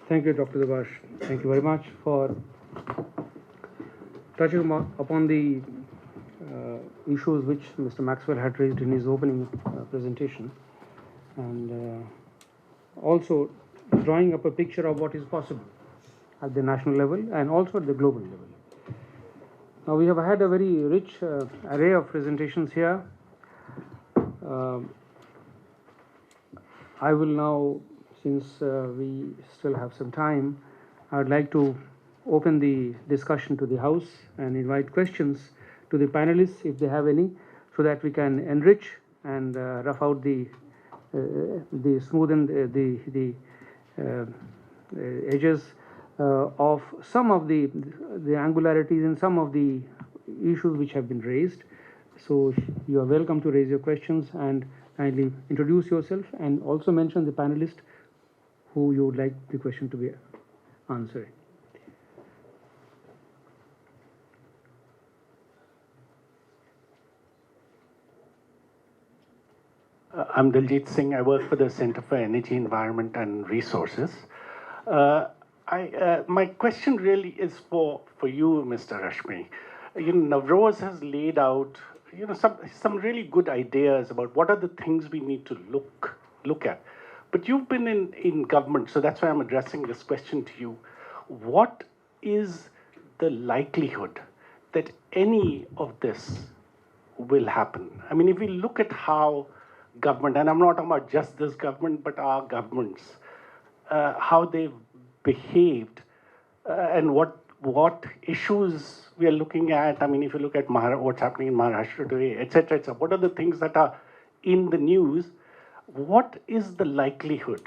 Thank you, Dr. Debash. Thank you very much for touching upon the issues which Mr. Maxwell had raised in his opening presentation, and also drawing up a picture of what is possible at the national level and also at the global level. Now, we have had a very rich array of presentations here. I will now, since we still have some time, I would like to open the discussion to the House and invite questions to the panelists if they have any, so that we can enrich and rough out the smoothen the edges of some of the angularities in some of the issues which have been raised. So you are welcome to raise your questions and kindly introduce yourself and also mention the panelist who you would like the question to be answering. I'm Diljit Singh. I work for the Center for Energy, Environment and Resources. My question really is for you, Mr. Rashmi. Navroz has laid out, some really good ideas about what are the things we need to look at. But you've been in government, so that's why I'm addressing this question to you. What is the likelihood that any of this will happen? I mean, if we look at how government, and I'm not talking about just this government, but our governments, how they've behaved, and what issues we are looking at. I mean, if you look at what's happening in Maharashtra today, etc., etc., what are the things that are in the news? What is the likelihood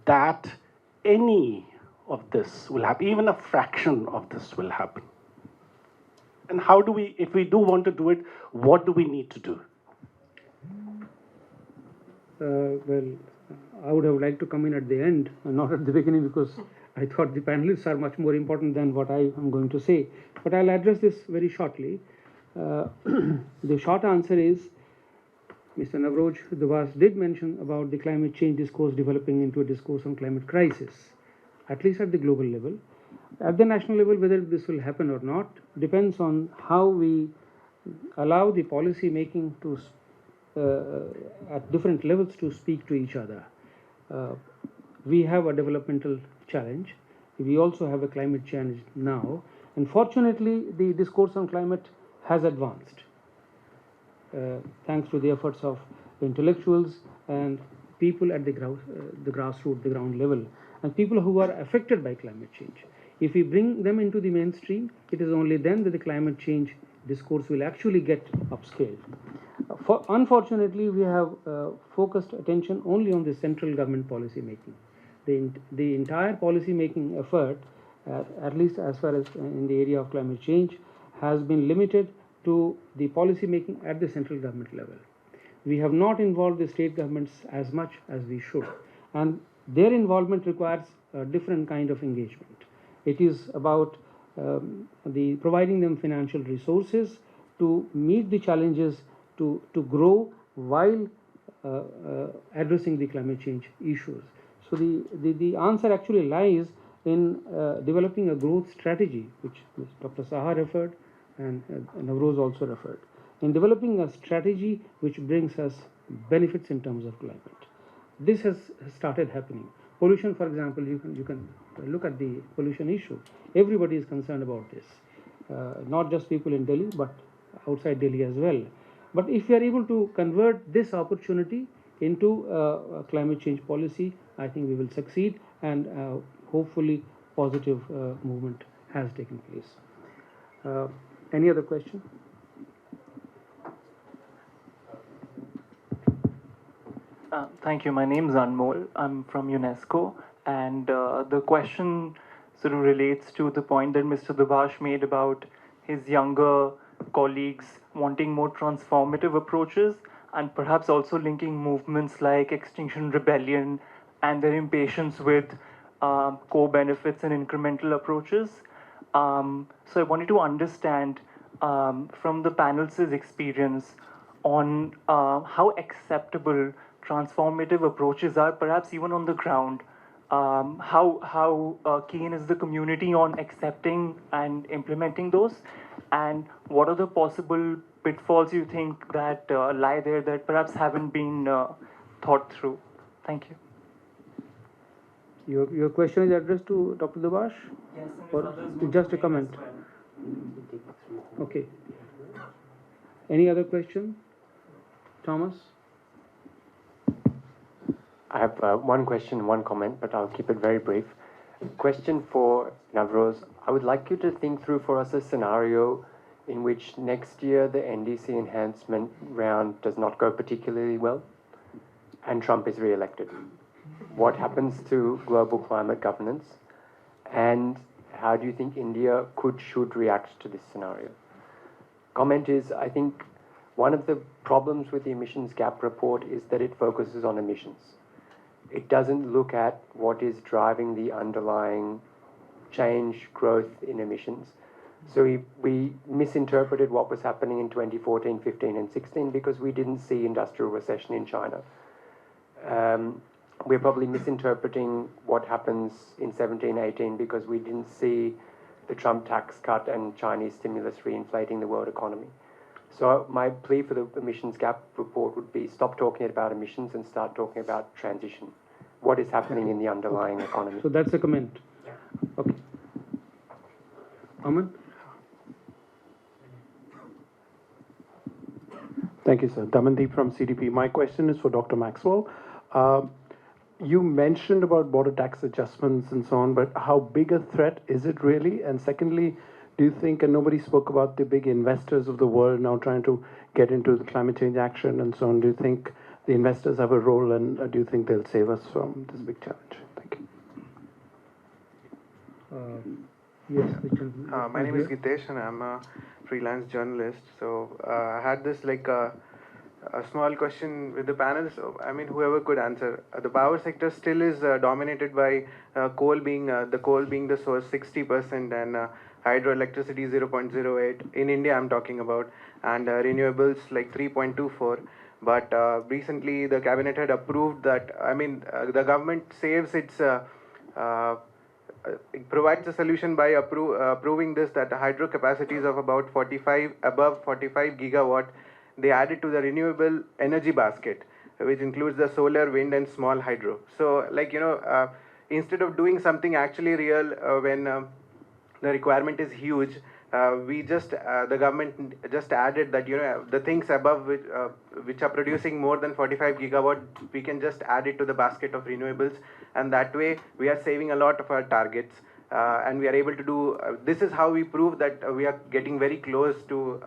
that any of this will happen, even a fraction of this will happen? And how do we, if we do want to do it, what do we need to do? Well, I would have liked to come in at the end, not at the beginning, because I thought the panelists are much more important than what I am going to say. But I'll address this very shortly. The short answer is, Mr. Navroj Dubas did mention about the climate change discourse developing into a discourse on climate crisis, at least at the global level. At the national level, whether this will happen or not depends on how we allow the policy making to at different levels to speak to each other. We have a developmental challenge. We also have a climate challenge now. And fortunately, the discourse on climate has advanced, thanks to the efforts of intellectuals and people at the grassroots, the ground level, and people who are affected by climate change. If we bring them into the mainstream, it is only then that the climate change discourse will actually get upscaled. Unfortunately, we have focused attention only on the central government policy making. The entire policy making effort, at least as far as in the area of climate change, has been limited to the policy making at the central government level. We have not involved the state governments as much as we should, and their involvement requires a different kind of engagement. It is about providing them financial resources to meet the challenges to grow while addressing the climate change issues. So the answer actually lies in developing a growth strategy, which Dr. Saha referred and Navroz also referred, in developing a strategy which brings us benefits in terms of climate. This has started happening. Pollution, for example, you can look at the pollution issue. Everybody is concerned about this, not just people in Delhi, but outside Delhi as well. But if we are able to convert this opportunity into a climate change policy, I think we will succeed, and hopefully positive movement has taken place. Any other question? Thank you. My name is Anmol. I'm from UNESCO, and the question sort of relates to the point that Mr. Dubash made about his younger colleagues wanting more transformative approaches, and perhaps also linking movements like Extinction Rebellion and their impatience with co-benefits and incremental approaches. So I wanted to understand from the panel's experience on how acceptable transformative approaches are, perhaps even on the ground, how keen is the community on accepting and implementing those, and what are the possible pitfalls you think that lie there that perhaps haven't been thought through? Thank you. Your question is addressed to Dr. Debash? Yes, Or just a comment? Okay. Any other question? Thomas? I have one question and one comment, but I'll keep it very brief. Question for Navroz. I would like you to think through for us a scenario in which next year the NDC enhancement round does not go particularly well and Trump is re-elected. What happens to global climate governance, and how do you think India should react to this scenario? Comment is, I think one of the problems with the emissions gap report is that it focuses on emissions. It doesn't look at what is driving the underlying change, growth in emissions. So we misinterpreted what was happening in 2014, 15 and 16 because we didn't see industrial recession in China. We're probably misinterpreting what happens in 17, 18 because we didn't see the Trump tax cut and Chinese stimulus reinflating the world economy. So my plea for the emissions gap report would be stop talking about emissions and start talking about transition. What is happening in the underlying economy? So that's a comment. Okay. Aman? Thank you, sir. Damandeep from CDP. My question is for Dr. Maxwell. You mentioned about border tax adjustments and so on, but how big a threat is it really? And secondly, do you think, and nobody spoke about the big investors of the world now trying to get into the climate change action and so on, do you think the investors have a role, and do you think they'll save us from this big challenge? Thank you. Yes, the gentleman. My name is Gitesh and I'm a freelance journalist. So I had this a small question with the panel. So I mean, whoever could answer. The power sector still is dominated by coal being the source 60% and hydroelectricity 0.08 in India. I'm talking about, and renewables like 3.24. But recently the cabinet had approved that. I mean, the government saves its. It provides a solution by approving this, that the hydro capacities of about above 45 gigawatt, they added to the renewable energy basket, which includes the solar, wind and small hydro. So instead of doing something actually real when the requirement is huge, the government just added that the things above which are producing more than 45 gigawatt, we can just add it to the basket of renewables, and that way we are saving a lot of our targets, and we are able to do. This is how we prove that we are getting very close to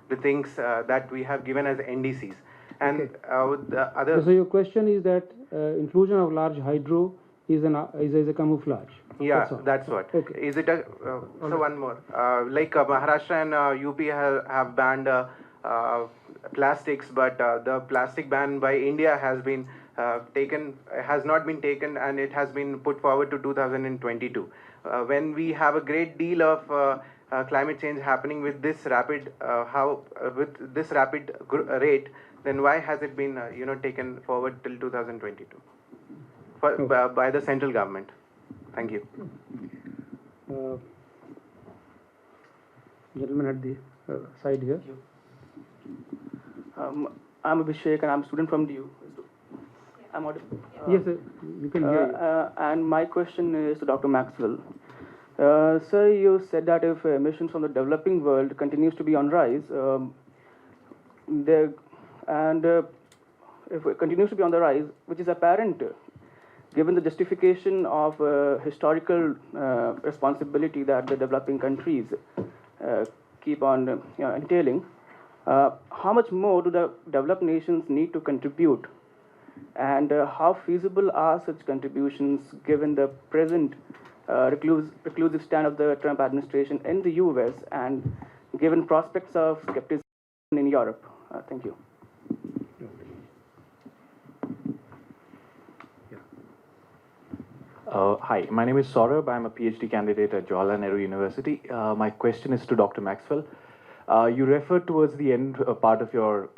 the things that we have given as NDCs. And with the other. So your question is that inclusion of large hydro is a camouflage. Yeah, that's what. Okay. Is it a so one more Maharashtra and UP have banned plastics, but the plastic ban by India has not been taken, and it has been put forward to 2022. When we have a great deal of climate change happening with this rapid rate, then why has it been taken forward till 2022 by the central government? Thank you. Gentleman at the side here. I'm Abhishek and I'm a student from DU. I'm audible. Yes, sir, you can hear you. And my question is to Dr. Maxwell. Sir, you said that if emissions from the developing world continues to be on rise, if it continues to be on the rise, which is apparent given the justification of historical responsibility that the developing countries keep on entailing, how much more do the developed nations need to contribute? And how feasible are such contributions given the present reclusive stand of the Trump administration in the US and given prospects of skepticism in Europe? Thank you. Hi, my name is Saurabh. I'm a PhD candidate at Jawaharlal Nehru University. My question is to Dr. Maxwell. You referred towards the end part of your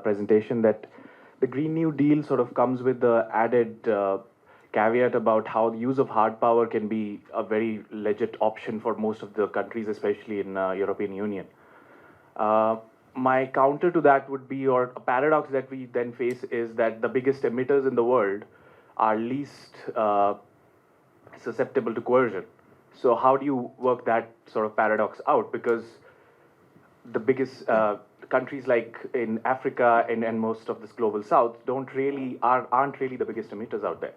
presentation that the Green New Deal sort of comes with the added caveat about how the use of hard power can be a very legit option for most of the countries, especially in European Union. My counter to that would be, or a paradox that we then face, is that the biggest emitters in the world are least susceptible to coercion. So how do you work that sort of paradox out? Because the biggest countries like in Africa and most of this global south aren't really the biggest emitters out there.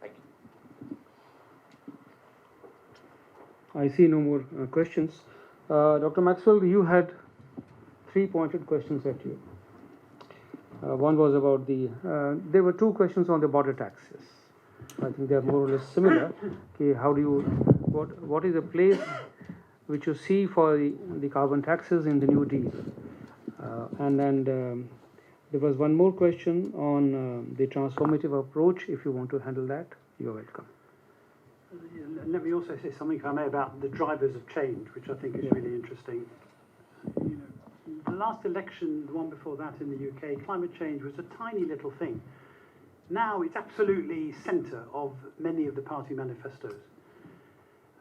Thank you. I see no more questions. Dr. Maxwell, you had 3 pointed questions at you. One was about there were 2 questions on the border taxes. I think they are more or less similar. Okay, what is the place which you see for the carbon taxes in the New Deal? And then there was one more question on the transformative approach. If you want to handle that, you're welcome. Let me also say something, if I may, about the drivers of change, which I think is really interesting. You know, the last election, the one before that in the UK, climate change was a tiny little thing. Now it's absolutely centre of many of the party manifestos.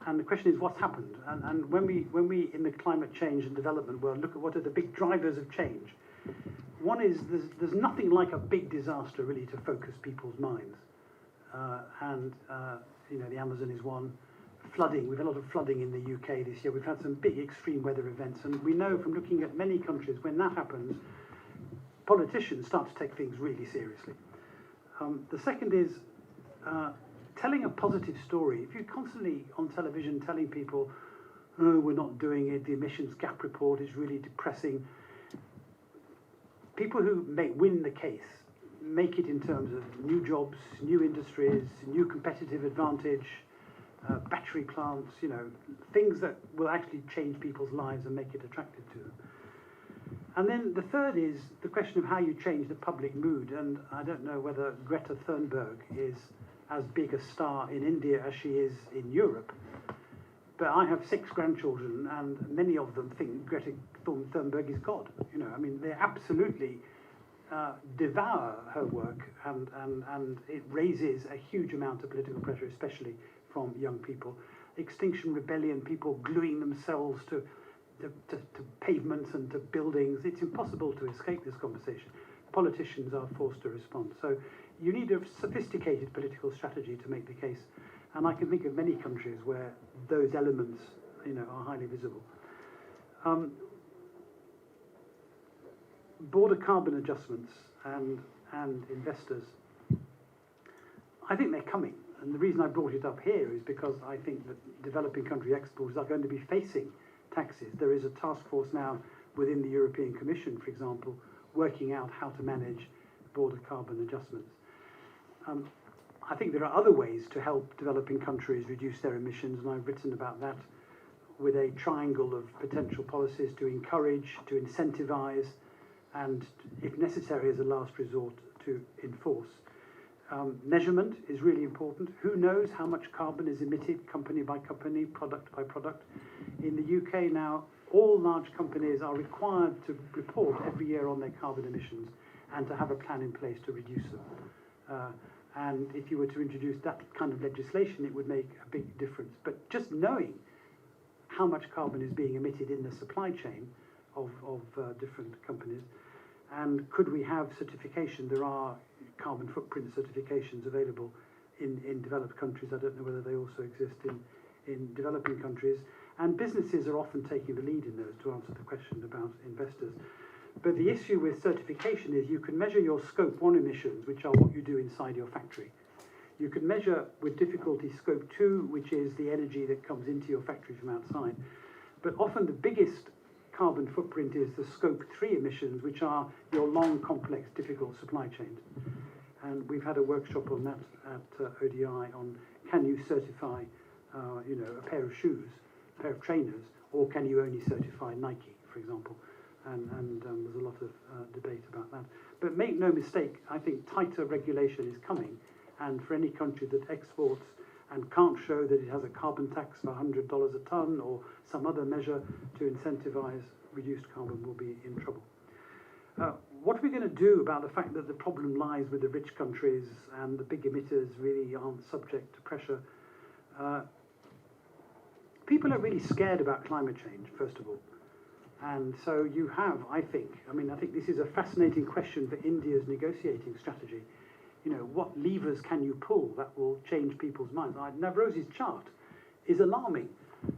And the question is, what's happened? And when we in the climate change and development world look at what are the big drivers of change, one is there's nothing like a big disaster really to focus people's minds. You know, the Amazon is one. Flooding, we've had a lot of flooding in the UK this year. We've had some big extreme weather events, and we know from looking at many countries, when that happens, politicians start to take things really seriously. The second is telling a positive story. If you're constantly on television telling people, oh, we're not doing it, the emissions gap report is really depressing, people who win the case make it in terms of new jobs, new industries, new competitive advantage, battery plants, you know, things that will actually change people's lives and make it attractive to them. And then the third is the question of how you change the public mood. And I don't know whether Greta Thunberg is as big a star in India as she is in Europe, but I have 6 grandchildren, and many of them think Greta Thunberg is God. You know, I mean, they absolutely devour her work, and it raises a huge amount of political pressure, especially from young people. Extinction Rebellion, people gluing themselves to pavements and to buildings. It's impossible to escape this conversation. Politicians are forced to respond. So you need a sophisticated political strategy to make the case. And I can think of many countries where those elements, you know, are highly visible. Border carbon adjustments and investors, I think they're coming. And the reason I brought it up here is because I think that developing country exporters are going to be facing taxes. There is a task force now within the European Commission, for example, working out how to manage border carbon adjustments. I think there are other ways to help developing countries reduce their emissions, and I've written about that with a triangle of potential policies to encourage, to incentivize, and if necessary as a last resort, to enforce. Measurement is really important. Who knows how much carbon is emitted company by company, product by product? In the UK now, all large companies are required to report every year on their carbon emissions and to have a plan in place to reduce them. And if you were to introduce that kind of legislation, it would make a big difference. But just knowing how much carbon is being emitted in the supply chain of different companies, and could we have certification? There are carbon footprint certifications available in developed countries. I don't know whether they also exist in developing countries. And businesses are often taking the lead in those, to answer the question about investors. But the issue with certification is you can measure your Scope 1 emissions, which are what you do inside your factory. You can measure with difficulty Scope 2, which is the energy that comes into your factory from outside. But often the biggest carbon footprint is the Scope 3 emissions, which are your long, complex, difficult supply chains. And we've had a workshop on that at ODI on can you certify you know, a pair of shoes, a pair of trainers, or can you only certify Nike, for example? And there's a lot of debate about that. But make no mistake, I think tighter regulation is coming, and for any country that exports and can't show that it has a carbon tax of $100 a tonne or some other measure to incentivize reduced carbon will be in trouble. what are we going to do about the fact that the problem lies with the rich countries and the big emitters really aren't subject to pressure? People are really scared about climate change, first of all. And so you have, I think this is a fascinating question for India's negotiating strategy. You know, what levers can you pull that will change people's minds? Navroz's chart is alarming.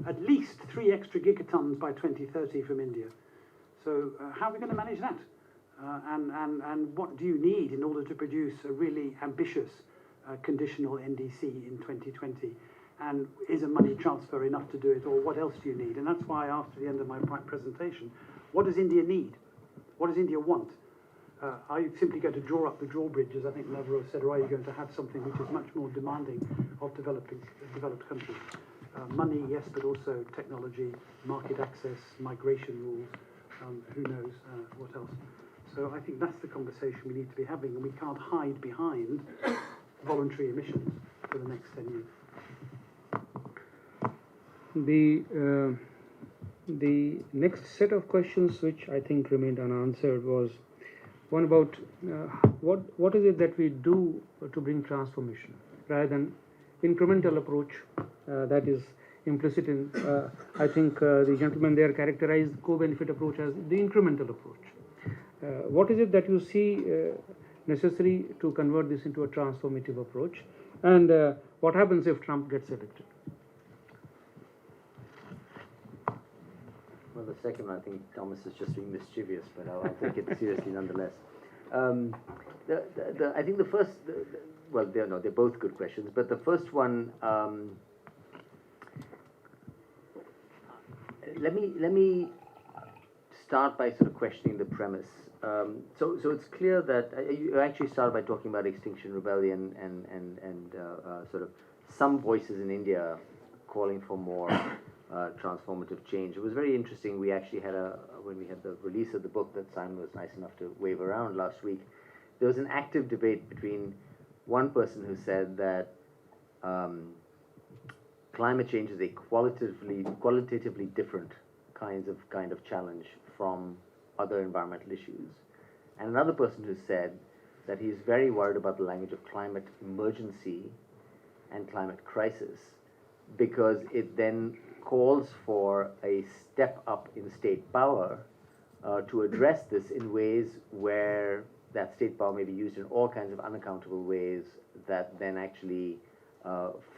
At least 3 extra gigatons by 2030 from India. So how are we going to manage that? And what do you need in order to produce a really ambitious conditional NDC in 2020? And is a money transfer enough to do it, or what else do you need? And that's why I asked at the end of my presentation, what does India need? What does India want? Are you simply going to draw up the drawbridge, as I think Navroz said, or are you going to have something which is much more demanding of developed countries? Money, yes, but also technology, market access, migration rules, who knows what else. So I think that's the conversation we need to be having, and we can't hide behind voluntary emissions for the next 10 years. The next set of questions which I think remained unanswered was one about what is it that we do to bring transformation rather than incremental approach that is implicit in I think the gentleman there characterized the co-benefit approach as the incremental approach. What is it that you see necessary to convert this into a transformative approach, and what happens if Trump gets elected? Well, the second one, I think Thomas is just being mischievous, but I'll take it seriously nonetheless. I think the first, they're both good questions, but the first one, let me start by sort of questioning the premise. So it's clear that you actually started by talking about Extinction Rebellion and sort of some voices in India calling for more transformative change. It was very interesting. We actually had when we had the release of the book that Simon was nice enough to wave around last week, there was an active debate between one person who said that climate change is a qualitatively different kind of challenge from other environmental issues, and another person who said that he's very worried about the language of climate emergency and climate crisis, because it then calls for a step up in state power to address this in ways where that state power may be used in all kinds of unaccountable ways that then actually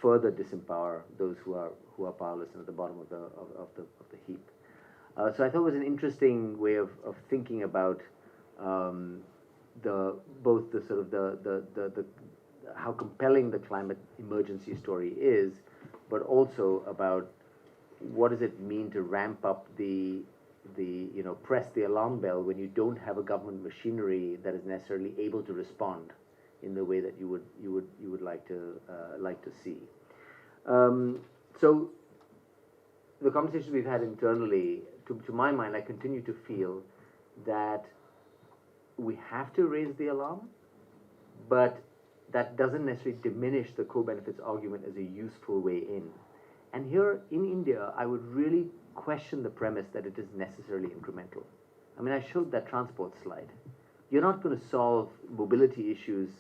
further disempower those who are powerless and at the bottom of the heap. So I thought it was an interesting way of thinking about both the sort of the how compelling the climate emergency story is, but also about what does it mean to ramp up the press the alarm bell when you don't have a government machinery that is necessarily able to respond in the way that you would like to see. So the conversations we've had internally, to my mind, I continue to feel that we have to raise the alarm, but that doesn't necessarily diminish the co-benefits argument as a useful way in. And here in India, I would really question the premise that it is necessarily incremental. I mean, I showed that transport slide. You're not going to solve mobility issues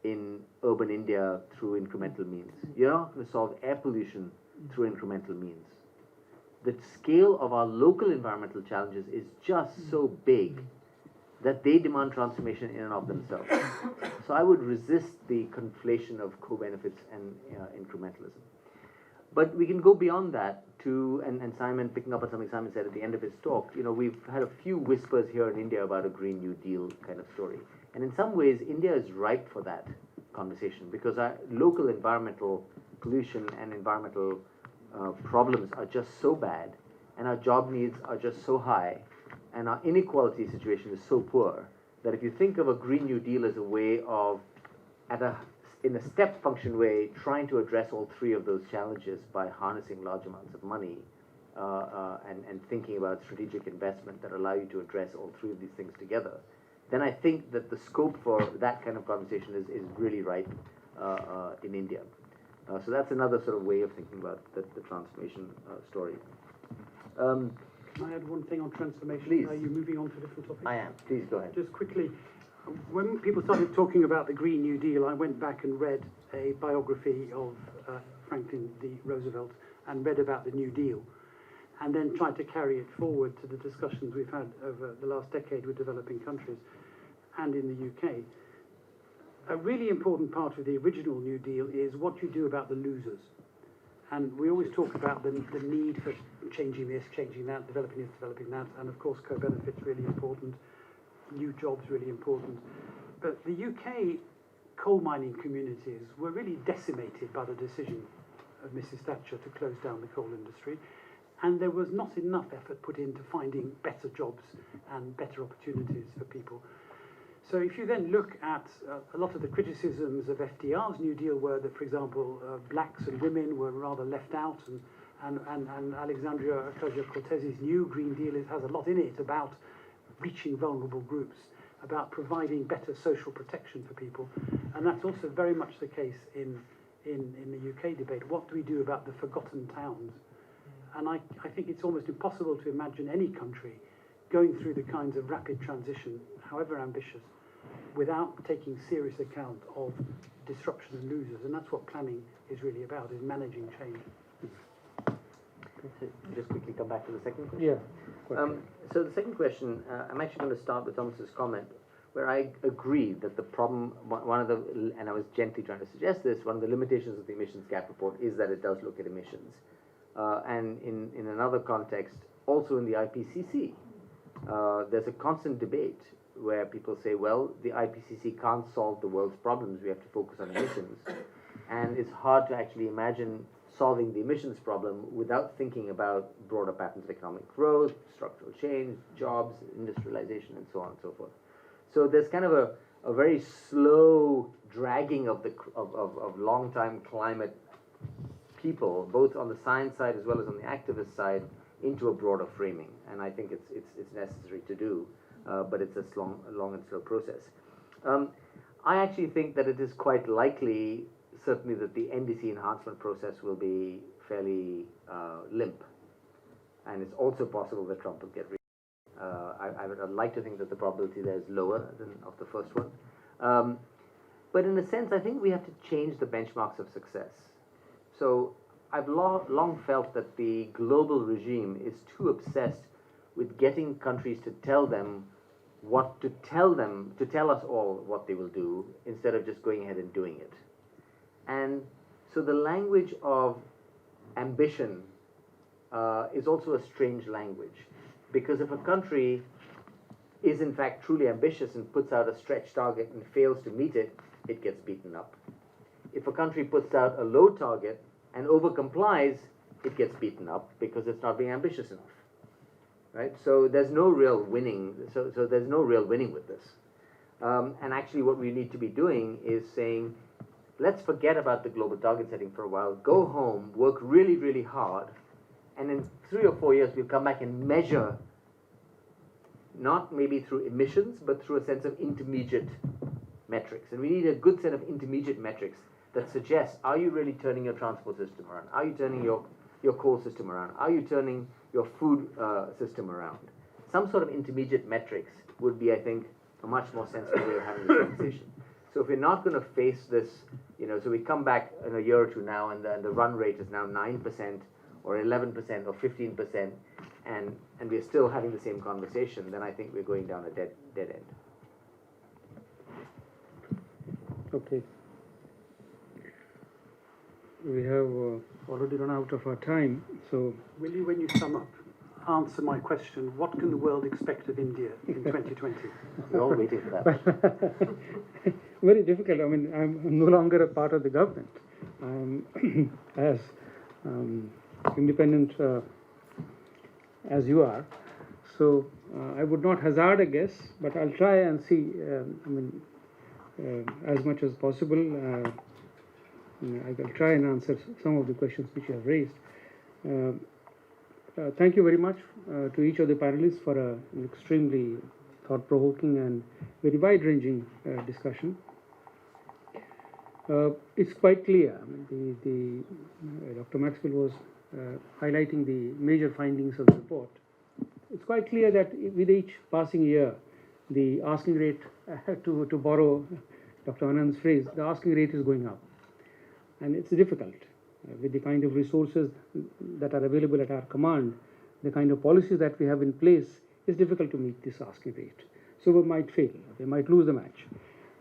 in urban India through incremental means. You're not going to solve air pollution through incremental means. The scale of our local environmental challenges is just so big that they demand transformation in and of themselves. So I would resist the conflation of co-benefits and incrementalism. But we can go beyond that to, and Simon, picking up on something Simon said at the end of his talk, we've had a few whispers here in India about a Green New Deal kind of story. And in some ways, India is ripe for that conversation, because our local environmental pollution and environmental problems are just so bad, and our job needs are just so high, and our inequality situation is so poor, that if you think of a Green New Deal as a way of, in a step function way, trying to address all three of those challenges by harnessing large amounts of money and thinking about strategic investment that allow you to address all three of these things together, then I think that the scope for that kind of conversation is really ripe in India. So that's another sort of way of thinking about the transformation story. Can I add one thing on transformation? Please. Are you moving on to a different topic? I am. Please go ahead. Just quickly, when people started talking about the Green New Deal, I went back and read a biography of Franklin D. Roosevelt and read about the New Deal, and then tried to carry it forward to the discussions we've had over the last decade with developing countries and in the UK. A really important part of the original New Deal is what you do about the losers. And we always talk about the need for changing this, changing that, developing this, developing that, and of course co-benefits really important, new jobs really important. But the UK coal mining communities were really decimated by the decision of Mrs. Thatcher to close down the coal industry, and there was not enough effort put into finding better jobs and better opportunities for people. So if you then look at a lot of the criticisms of FDR's New Deal were that, for example, blacks and women were rather left out, and Alexandria Ocasio-Cortez's new Green Deal has a lot in it about reaching vulnerable groups, about providing better social protection for people. And that's also very much the case in the UK debate. What do we do about the forgotten towns? And I think it's almost impossible to imagine any country going through the kinds of rapid transition, however ambitious, without taking serious account of disruption and losers. And that's what planning is really about, is managing change. Just quickly come back to the second question. Yeah. So the second question, I'm actually going to start with Thomas's comment, where I agree that the problem, one of the, and I was gently trying to suggest this, one of the limitations of the emissions gap report is that it does look at emissions. And in another context, also in the IPCC, there's a constant debate where people say, well, the IPCC can't solve the world's problems, we have to focus on emissions. And it's hard to actually imagine solving the emissions problem without thinking about broader patterns of economic growth, structural change, jobs, industrialization, and so on and so forth. So there's kind of a very slow dragging of long-time climate people, both on the science side as well as on the activist side, into a broader framing. And I think it's necessary to do, but it's a long and slow process. I actually think that it is quite likely, certainly, that the NDC enhancement process will be fairly limp. And it's also possible that Trump will get I would like to think that the probability there is lower than of the first one. But in a sense, I think we have to change the benchmarks of success. So I've long felt that the global regime is too obsessed with getting countries to tell them what to tell them, to tell us all what they will do, instead of just going ahead and doing it. And so the language of ambition is also a strange language, because if a country is in fact truly ambitious and puts out a stretch target and fails to meet it, it gets beaten up. If a country puts out a low target and over-complies, it gets beaten up because it's not being ambitious enough. Right? So there's no real winning. So there's no real winning with this. And actually what we need to be doing is saying, let's forget about the global target setting for a while, go home, work really, really hard, and in 3 or 4 years we'll come back and measure, not maybe through emissions, but through a sense of intermediate metrics. And we need a good set of intermediate metrics that suggest, are you really turning your transport system around? Are you turning your coal system around? Are you turning your food system around? Some sort of intermediate metrics would be, I think, a much more sensible way of having this conversation. So if we're not going to face this, so we come back in a year or two now and the run rate is now 9% or 11% or 15%, and we're still having the same conversation, then I think we're going down a dead end. Okay. We have already run out of our time, so... Will you, when you sum up, answer my question, what can the world expect of India in 2020? We're all waiting for that. Very difficult. I mean, I'm no longer a part of the government. I'm as independent as you are. So I would not hazard a guess, but I'll try and see, as much as possible. I will try and answer some of the questions which you have raised. Thank you very much to each of the panelists for an extremely thought-provoking and very wide-ranging discussion. It's quite clear. I mean, Dr. Maxwell was highlighting the major findings of the report, it's quite clear that with each passing year, the asking rate, to borrow Dr. Anand's phrase, the asking rate is going up. And it's difficult with the kind of resources that are available at our command, the kind of policies that we have in place, it's difficult to meet this asking rate. So we might fail, we might lose the match.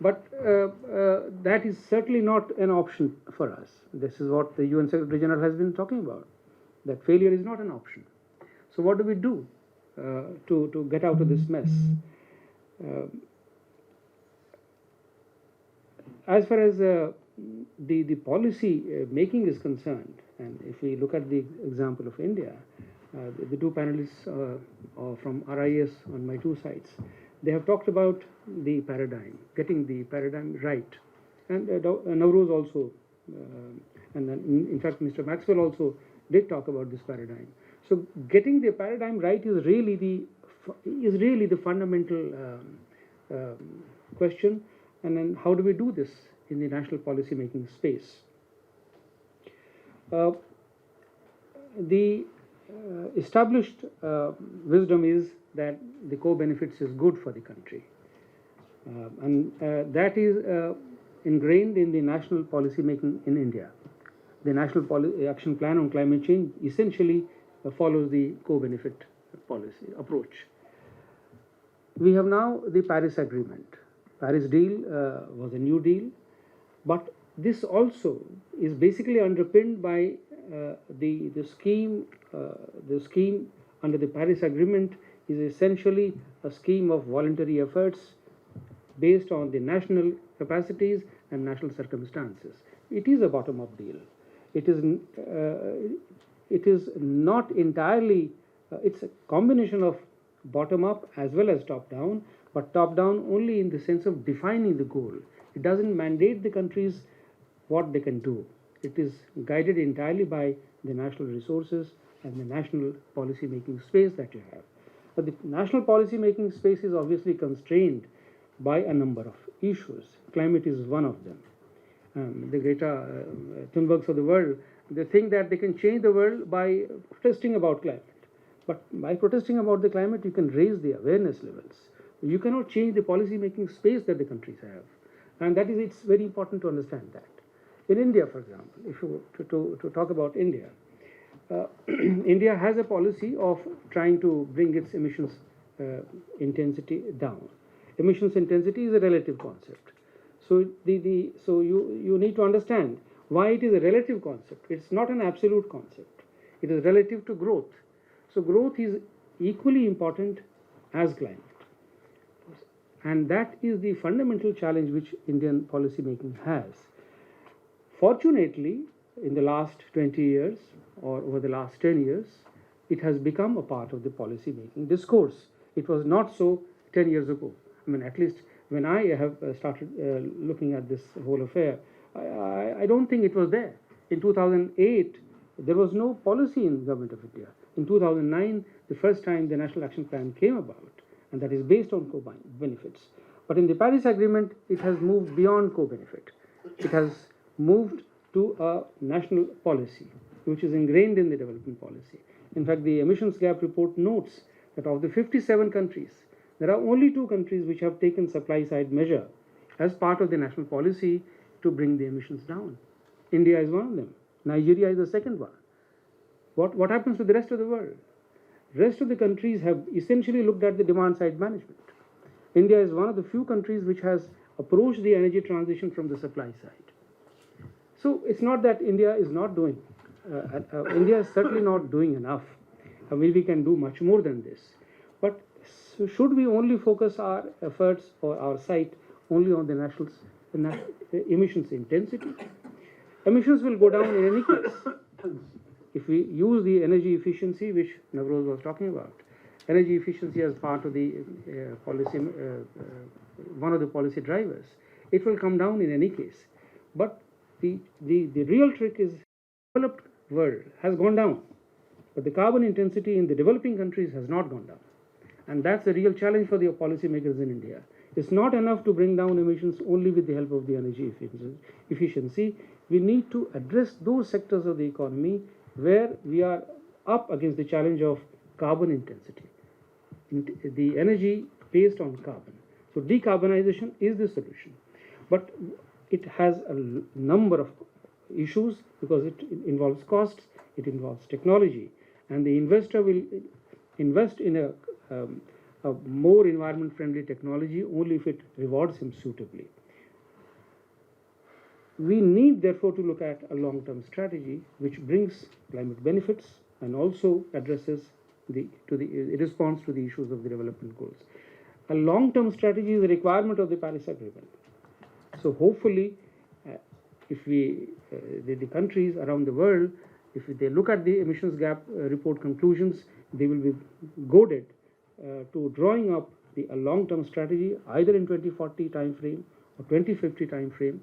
But that is certainly not an option for us. This is what the UN Secretary General has been talking about, that failure is not an option. So what do we do to get out of this mess? As far as the policy making is concerned, and if we look at the example of India, the two panelists from RIS on my two sides, they have talked about the paradigm, getting the paradigm right. And Navroz also, and then in fact Mr. Maxwell also did talk about this paradigm. So getting the paradigm right is really the fundamental question. And then how do we do this in the national policy making space? The established wisdom is that the co-benefits is good for the country. And that is ingrained in the national policy making in India. The National Action Plan on Climate Change essentially follows the co-benefit policy approach. We have now the Paris Agreement. Paris deal was a new deal, but this also is basically underpinned by the scheme. The scheme under the Paris Agreement is essentially a scheme of voluntary efforts based on the national capacities and national circumstances. It is a bottom-up deal. It is not entirely. It's a combination of bottom-up as well as top-down, but top-down only in the sense of defining the goal. It doesn't mandate the countries what they can do. It is guided entirely by the national resources and the national policy-making space that you have. But the national policy-making space is obviously constrained by a number of issues. Climate is one of them. The Greta Thunbergs of the world, they think that they can change the world by protesting about climate. But by protesting about the climate, you can raise the awareness levels. You cannot change the policy-making space that the countries have. And that is, it's very important to understand that. In India, for example, if you to talk about India, India has a policy of trying to bring its emissions intensity down. Emissions intensity is a relative concept. So so you need to understand why it is a relative concept. It's not an absolute concept. It is relative to growth. So growth is equally important as climate. And that is the fundamental challenge which Indian policy making has. Fortunately, in the last 20 years or over the last 10 years, it has become a part of the policy making discourse. It was not so 10 years ago. I mean, at least when I have started looking at this whole affair, I don't think it was there. In 2008, there was no policy in the government of India. In 2009, the first time the National Action Plan came about, and that is based on co-benefits. But in the Paris Agreement, it has moved beyond co-benefit. It has moved to a national policy, which is ingrained in the development policy. In fact, the emissions gap report notes that of the 57 countries, there are only 2 countries which have taken supply-side measure as part of the national policy to bring the emissions down. India is one of them. Nigeria is the second one. What happens to the rest of the world? Rest of the countries have essentially looked at the demand-side management. India is one of the few countries which has approached the energy transition from the supply side. So it's not that India is not doing. India is certainly not doing enough. We can do much more than this. But should we only focus our efforts or our sight only on the national emissions intensity? Emissions will go down in any case. If we use the energy efficiency, which Navroz was talking about, energy efficiency as part of the policy, one of the policy drivers, it will come down in any case. But the real trick is the developed world has gone down, but the carbon intensity in the developing countries has not gone down. And that's the real challenge for the policymakers in India. It's not enough to bring down emissions only with the help of the energy efficiency. We need to address those sectors of the economy where we are up against the challenge of carbon intensity. the energy based on carbon. So decarbonization is the solution, but it has a number of issues because it involves costs, it involves technology, and the investor will invest in a more environment-friendly technology only if it rewards him suitably. We need therefore to look at a long-term strategy which brings climate benefits and also addresses it responds to the issues of the development goals. A long-term strategy is a requirement of the Paris Agreement. So hopefully, if the countries around the world, if they look at the emissions gap report conclusions, they will be goaded to drawing up a long-term strategy either in 2040 time frame or 2050 time frame,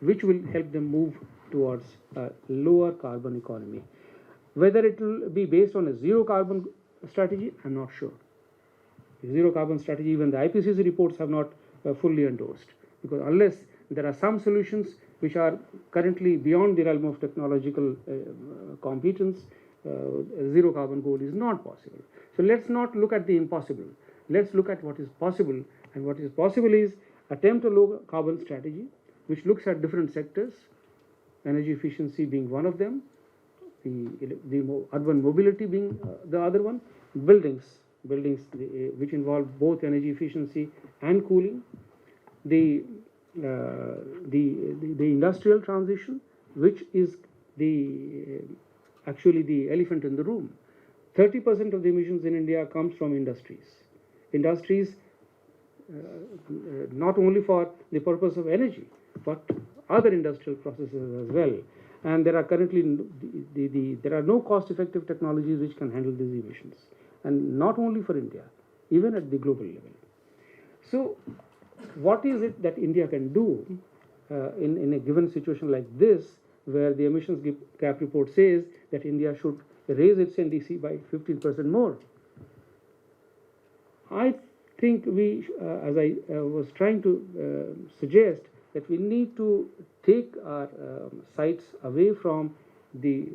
which will help them move towards a lower carbon economy. Whether it will be based on a zero carbon strategy, I'm not sure. The zero carbon strategy, even the IPCC reports have not fully endorsed, because unless there are some solutions which are currently beyond the realm of technological competence, a zero carbon goal is not possible. So let's not look at the impossible. Let's look at what is possible, and what is possible is attempt a low carbon strategy which looks at different sectors, energy efficiency being one of them, the urban mobility being the other one, buildings which involve both energy efficiency and cooling, the industrial transition, which is actually the elephant in the room. 30% of the emissions in India comes from industries not only for the purpose of energy but other industrial processes as well. And there are currently there are no cost-effective technologies which can handle these emissions, and not only for India, even at the global level. So, what is it that India can do in a given situation like this, where the emissions gap report says that India should raise its NDC by 15% more? I think we, as I was trying to suggest, that we need to take our sights away from the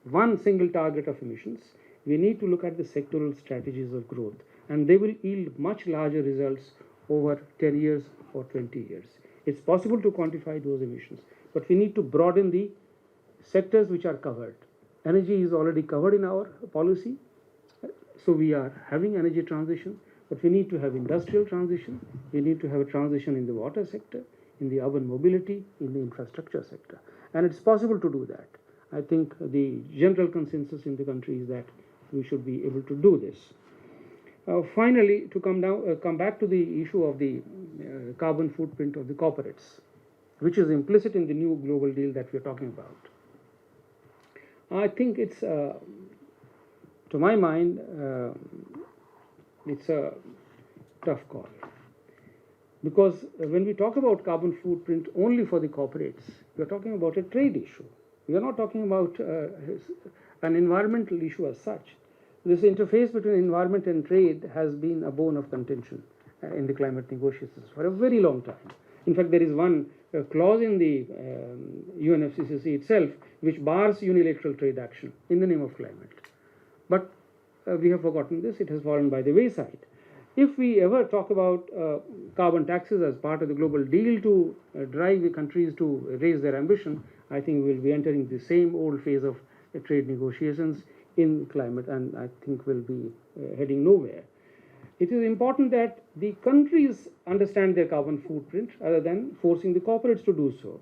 one single target of emissions. We need to look at the sectoral strategies of growth, and they will yield much larger results over 10 years or 20 years. It's possible to quantify those emissions, but we need to broaden the sectors which are covered. Energy is already covered in our policy, so we are having energy transition, but we need to have industrial transition, we need to have a transition in the water sector, in the urban mobility, in the infrastructure sector. And it's possible to do that. I think the general consensus in the country is that we should be able to do this. Finally, to come back to the issue of the carbon footprint of the corporates, which is implicit in the new global deal that we're talking about. I think it's, to my mind, it's a tough call, because when we talk about carbon footprint only for the corporates, we are talking about a trade issue. We are not talking about an environmental issue as such. This interface between environment and trade has been a bone of contention in the climate negotiations for a very long time. In fact, there is one clause in the UNFCCC itself which bars unilateral trade action in the name of climate. But we have forgotten this, it has fallen by the wayside. If we ever talk about carbon taxes as part of the global deal to drive the countries to raise their ambition, I think we will be entering the same old phase of trade negotiations in climate, and I think we'll be heading nowhere. It is important that the countries understand their carbon footprint rather than forcing the corporates to do so.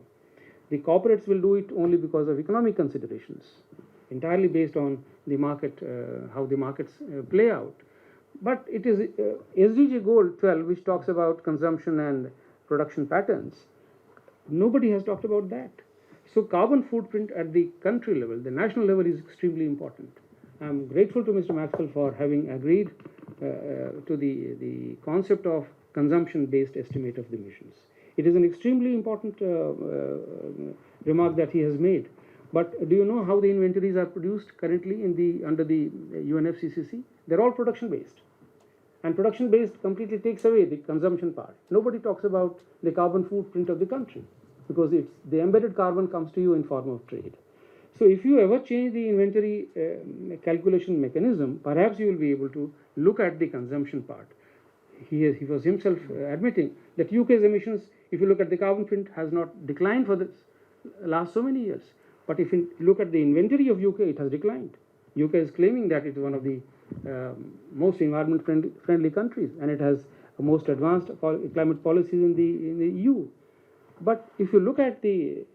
The corporates will do it only because of economic considerations, entirely based on the market, how the markets play out. But it is SDG goal 12, which talks about consumption and production patterns. Nobody has talked about that. So carbon footprint at the country level, the national level, is extremely important. I'm grateful to Mr. Maxwell for having agreed to the concept of consumption-based estimate of the emissions. It is an extremely important remark that he has made. But do you know how the inventories are produced currently under the UNFCCC? They're all production-based. And production-based completely takes away the consumption part. Nobody talks about the carbon footprint of the country, because the embedded carbon comes to you in form of trade. So if you ever change the inventory calculation mechanism, perhaps you will be able to look at the consumption part. He was himself admitting that UK's emissions, if you look at the carbon print, has not declined for the last so many years. But if you look at the inventory of UK, it has declined. UK is claiming that it is one of the most environment friendly countries, and it has the most advanced climate policies in the EU. But if you look at the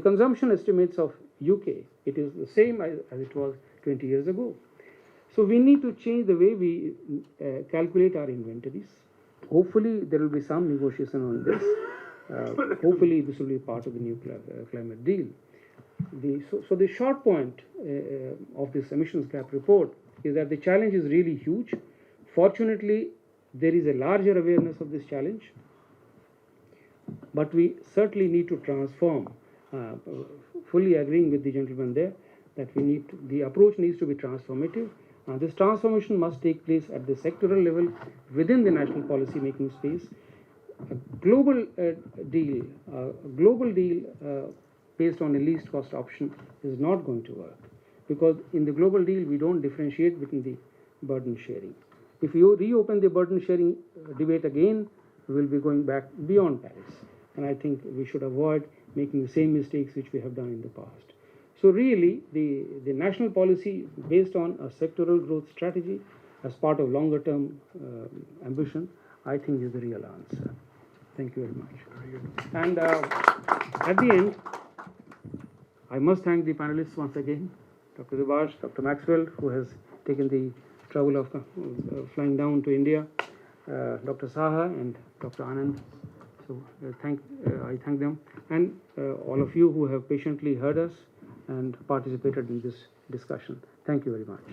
consumption estimates of UK, it is the same as it was 20 years ago. So we need to change the way we calculate our inventories. Hopefully there will be some negotiation on this. Hopefully this will be part of the new climate deal. So the short point of this emissions gap report is that the challenge is really huge. Fortunately, there is a larger awareness of this challenge, but we certainly need to transform. Fully agreeing with the gentleman there that the approach needs to be transformative. This transformation must take place at the sectoral level within the national policy making space. A global deal based on a least cost option is not going to work, because in the global deal we don't differentiate between the burden sharing. If you reopen the burden sharing debate again, we will be going back beyond Paris, and I think we should avoid making the same mistakes which we have done in the past. So really, the national policy based on a sectoral growth strategy as part of longer term ambition, I think is the real answer. Thank you very much. And at the end, I must thank the panelists once again, Dr. Subhash, Dr. Maxwell, who has taken the trouble of flying down to India, Dr. Saha and Dr. Anand. So I thank them, and all of you who have patiently heard us and participated in this discussion. Thank you very much.